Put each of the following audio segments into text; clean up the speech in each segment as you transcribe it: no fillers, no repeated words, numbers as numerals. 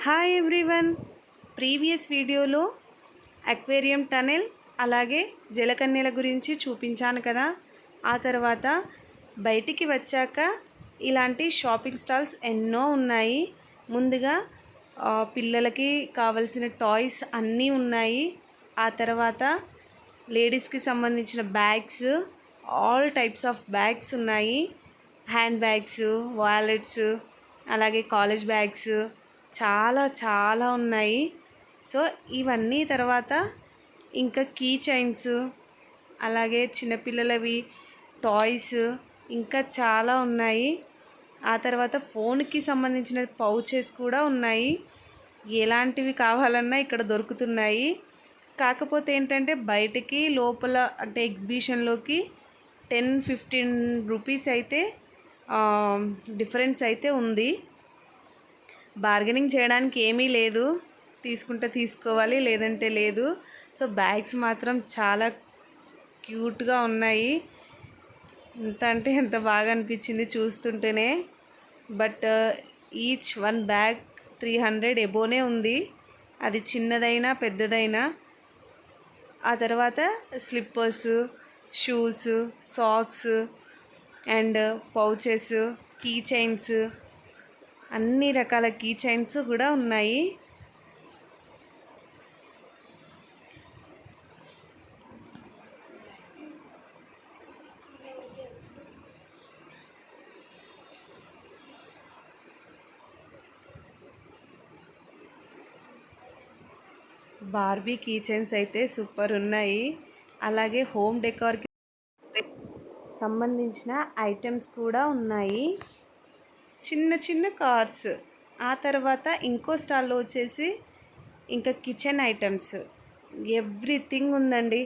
Hi everyone. Previous వీడియోలో aquarium tunnel అలాగే జలకన్యల గురించి చూపించాను కదా. ఆ తర్వాత బయటికి వచ్చాక ఇలాంటి షాపింగ్ స్టాల్స్ ఎన్నో ఉన్నాయి. ముందుగా పిల్లలకి కావలసిన టాయ్స్ అన్నీ ఉన్నాయి. ఆ తర్వాత లేడీస్కి సంబంధించిన bags, all types of bags ఉన్నాయి. హ్యాండ్ బ్యాగ్స్, వాలెట్స్, అలాగే కాలేజ్ బ్యాగ్స్ చాలా చాలా ఉన్నాయి. సో ఇవన్నీ తర్వాత ఇంకా కీ చైన్స్, అలాగే చిన్నపిల్లలవి టాయ్స్ ఇంకా చాలా ఉన్నాయి. ఆ తర్వాత ఫోన్కి సంబంధించిన పౌచెస్ కూడా ఉన్నాయి. ఎలాంటివి కావాలన్నా ఇక్కడ దొరుకుతున్నాయి. కాకపోతే ఏంటంటే బయటికి లోపల అంటే ఎగ్జిబిషన్లోకి 10-15 రూపీస్ అయితే డిఫరెన్స్ అయితే ఉంది. బార్గెనింగ్ చేయడానికి ఏమీ లేదు, తీసుకుంటే తీసుకోవాలి లేదంటే లేదు. సో బ్యాగ్స్ మాత్రం చాలా క్యూట్గా ఉన్నాయి. ఎంత అంటే ఎంత బాగా అనిపించింది చూస్తుంటేనే. బట్ ఈచ్ వన్ బ్యాగ్ 300 ఎబోనే ఉంది, అది చిన్నదైనా పెద్దదైనా. ఆ తర్వాత slippers, shoes, socks and pouches, key chains, అన్ని రకాల కీ చైన్స్ కూడా ఉన్నాయి. బార్బీ కీ చైన్స్ అయితే సూపర్ ఉన్నాయి. అలాగే హోమ్ డెకార్కి సంబంధించిన ఐటమ్స్ కూడా ఉన్నాయి, చిన్న చిన్న కార్స్. ఆ తర్వాత ఇంకో స్టాల్లో వచ్చేసి ఇంకా కిచెన్ ఐటమ్స్, ఎవ్రీథింగ్ ఉందండి.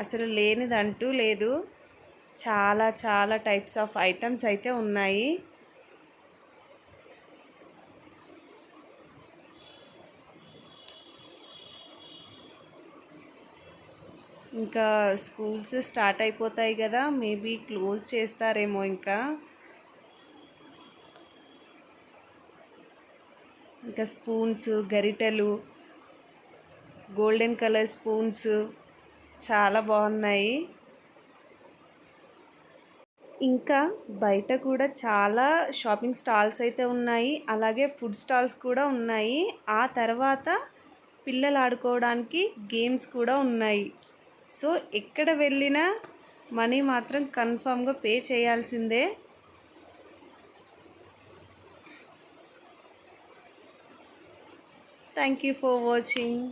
అసలు లేనిదంటూ లేదు. చాలా చాలా టైప్స్ ఆఫ్ ఐటమ్స్ అయితే ఉన్నాయి. ఇంకా స్కూల్స్ స్టార్ట్ అయిపోతాయి కదా, మేబీ క్లోజ్ చేస్తారేమో. ఇంకా స్పూన్స్, గరిటెలు, గోల్డెన్ కలర్ స్పూన్స్ చాలా బాగున్నాయి. ఇంకా బయట కూడా చాలా షాపింగ్ స్టాల్స్ అయితే ఉన్నాయి, అలాగే ఫుడ్ స్టాల్స్ కూడా ఉన్నాయి. ఆ తర్వాత పిల్లలు ఆడుకోవడానికి గేమ్స్ కూడా ఉన్నాయి. సో ఎక్కడ వెళ్ళినా మనీ మాత్రం కన్ఫామ్గా పే చేయాల్సిందే. Thank you for watching.